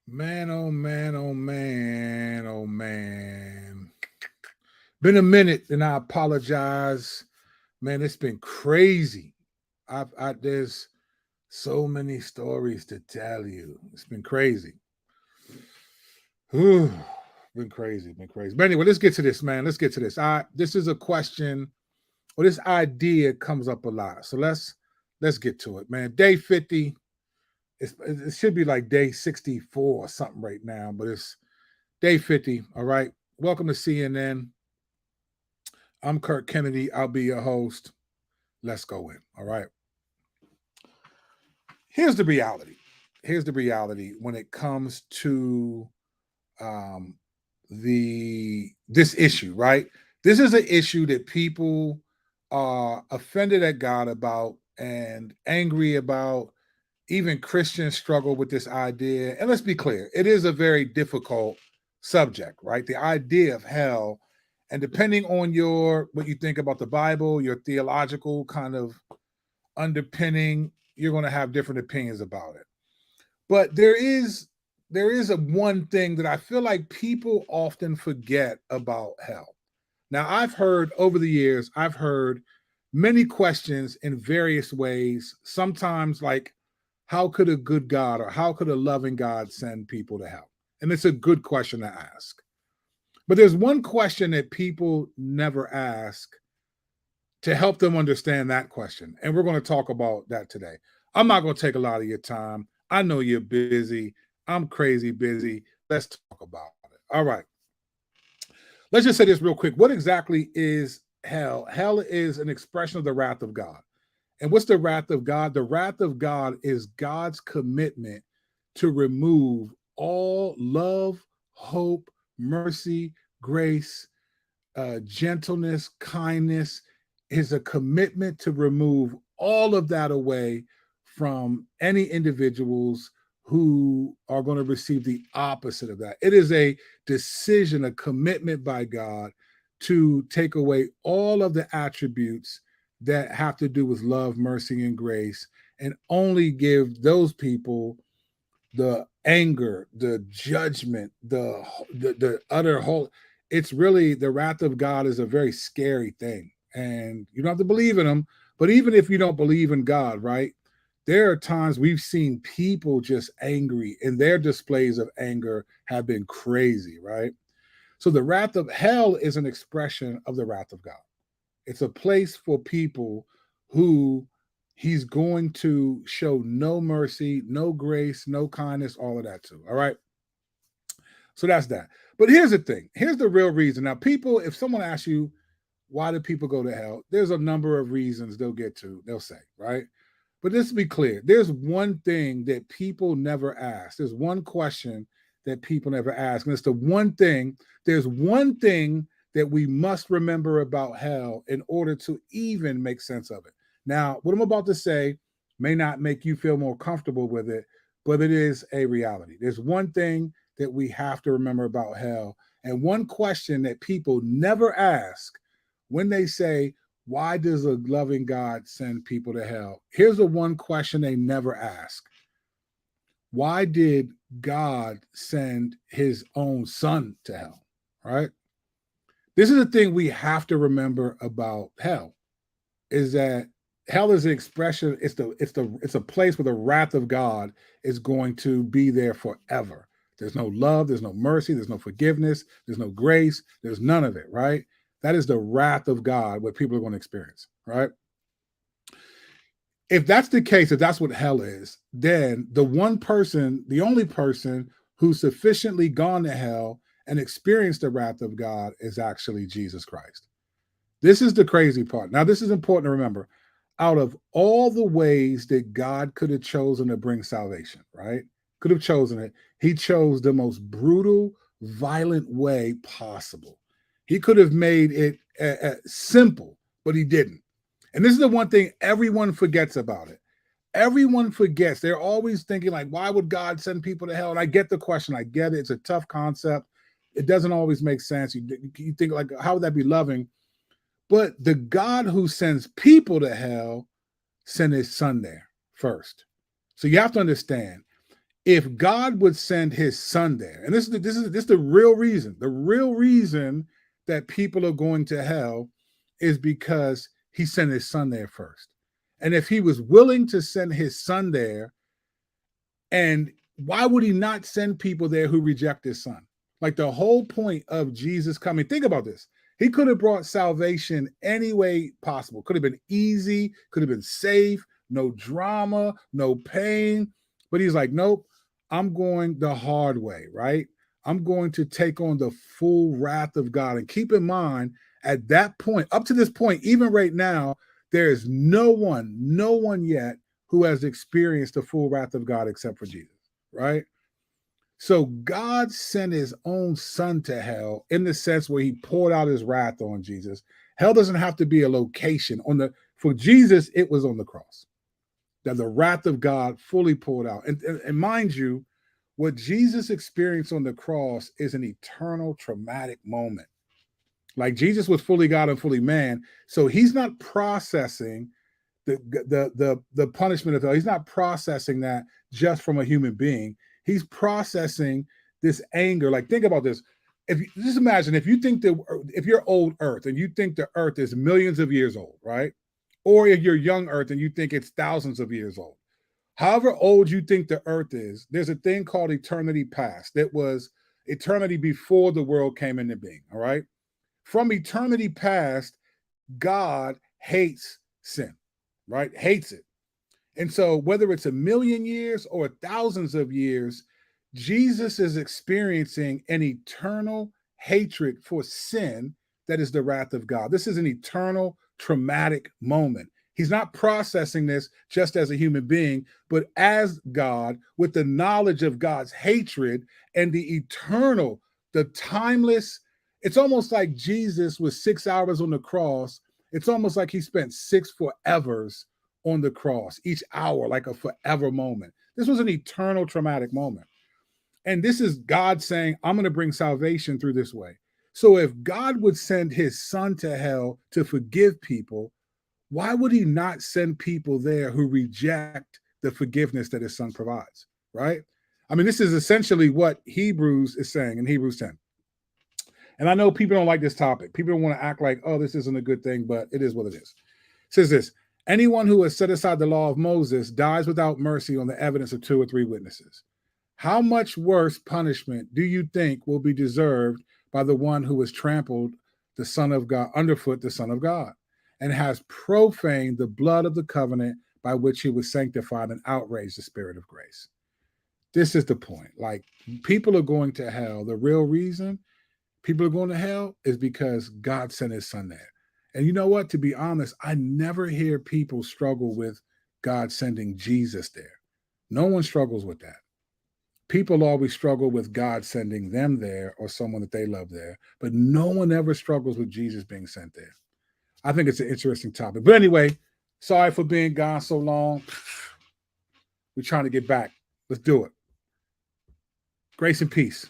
Man, oh man, oh man, oh man. Been a minute, and I apologize. Man, it's been crazy. There's so many stories to tell you. It's been crazy. Whew, been crazy. But anyway, let's get to this, man. Let's get to this. This is a question, or this idea comes up a lot. So let's get to it, man. Day 50. It should be like day 64 or something right now, but it's day 50. All right. Welcome to CNN. I'm Kirk Kennedy. I'll be your host. Let's go in. All right. Here's the reality. Here's the reality when it comes to um, this issue, right? This is an issue that people are offended at God about and angry about. Even Christians struggle with this idea. And let's be clear, it is a very difficult subject, right? The idea of hell, and depending on your what you think about the Bible, your theological kind of underpinning, you're going to have different opinions about it. But there is a one thing that I feel like people often forget about hell. Now, I've heard over the years, I've heard many questions in various ways. Sometimes like, how could a good God or how could a loving God send people to hell? And it's a good question to ask. But there's one question that people never ask to help them understand that question. And we're going to talk about that today. I'm not going to take a lot of your time. I know you're busy. I'm crazy busy. Let's talk about it. All right. Let's just say this real quick. What exactly is hell? Hell is an expression of the wrath of God. And what's the wrath of God? The wrath of God is God's commitment to remove all love, hope, mercy, grace, gentleness, kindness. Is a commitment to remove all of that away from any individuals who are going to receive the opposite of that. It is a decision, a commitment by God to take away all of the attributes that have to do with love, mercy, and grace, and only give those people the anger, the judgment, the utter whole. It's really the wrath of God is a very scary thing, and you don't have to believe in him. But even if you don't believe in God, right? There are times we've seen people just angry, and their displays of anger have been crazy, right? So the wrath of hell is an expression of the wrath of God. It's a place for people who he's going to show no mercy, no grace, no kindness, all of that too. All right. So that's that. But here's the thing. Here's the real reason. Now, people, if someone asks you, why do people go to hell? There's a number of reasons they'll say, right? But let's be clear. There's one thing that people never ask. There's one question that people never ask. And it's the one thing, there's one thing that we must remember about hell in order to even make sense of it. Now, what I'm about to say may not make you feel more comfortable with it, but it is a reality. There's one thing that we have to remember about hell, and one question that people never ask when they say, why does a loving God send people to hell? Here's the one question they never ask. Why did God send his own son to hell? Right? This is the thing we have to remember about hell is that hell is an expression, it's a place where the wrath of God is going to be there forever. There's no love, there's no mercy, there's no forgiveness, there's no grace, there's none of it, right? That is the wrath of God, what people are going to experience, right? If that's the case, if that's what hell is, then the only person who's sufficiently gone to hell and experienced the wrath of God is actually Jesus Christ. This is the crazy part. Now, this is important to remember. Out of all the ways that God could have chosen to bring salvation, right? Could have chosen it. He chose the most brutal, violent way possible. He could have made it simple, but he didn't. And this is the one thing everyone forgets about it. Everyone forgets. They're always thinking, like, why would God send people to hell? And I get the question. I get it. It's a tough concept. It doesn't always make sense. You think, like, how would that be loving? But the God who sends people to hell sent his son there first. So you have to understand, if God would send his son there, and this is the real reason. The real reason that people are going to hell is because he sent his son there first. And if he was willing to send his son there, and why would he not send people there who reject his son? Like the whole point of Jesus coming, think about this. He could have brought salvation any way possible. Could have been easy, could have been safe, no drama, no pain. But he's like, nope, I'm going the hard way, right? I'm going to take on the full wrath of God. And keep in mind, at that point, up to this point, even right now, there is no one yet who has experienced the full wrath of God except for Jesus, right? So God sent his own son to hell in the sense where he poured out his wrath on Jesus. Hell doesn't have to be a location. For Jesus, it was on the cross. That the wrath of God fully poured out. And mind you, what Jesus experienced on the cross is an eternal traumatic moment. Like Jesus was fully God and fully man, so he's not processing the punishment of hell. He's not processing that just from a human being. He's processing this anger. Like, think about this. If you just imagine, if you're old Earth and you think the Earth is millions of years old, right? Or if you're young Earth and you think it's thousands of years old. However old you think the Earth is, there's a thing called eternity past. That was eternity before the world came into being, all right? From eternity past, God hates sin, right? Hates it. And so whether it's a million years or thousands of years, Jesus is experiencing an eternal hatred for sin that is the wrath of God. This is an eternal traumatic moment. He's not processing this just as a human being, but as God, with the knowledge of God's hatred and the eternal, the timeless. It's almost like Jesus was 6 hours on the cross. It's almost like he spent 6 forevers on the cross, each hour like a forever moment. This was an eternal traumatic moment. And this is God saying, I'm going to bring salvation through this way. So if God would send his son to hell to forgive people, why would he not send people there who reject the forgiveness that his son provides, right? I mean, this is essentially what Hebrews is saying in Hebrews 10. And I know people don't like this topic. People don't want to act like, oh, this isn't a good thing, but it is what it is. It says this: anyone who has set aside the law of Moses dies without mercy on the evidence of 2 or 3 witnesses. How much worse punishment do you think will be deserved by the one who has trampled the Son of God, underfoot the Son of God, and has profaned the blood of the covenant by which he was sanctified and outraged the Spirit of grace? This is the point. Like, people are going to hell. The real reason people are going to hell is because God sent his son there. And you know what? To be honest, I never hear people struggle with God sending Jesus there. No one struggles with that. People always struggle with God sending them there or someone that they love there, but no one ever struggles with Jesus being sent there. I think it's an interesting topic. But anyway, sorry for being gone so long. We're trying to get back. Let's do it. Grace and peace.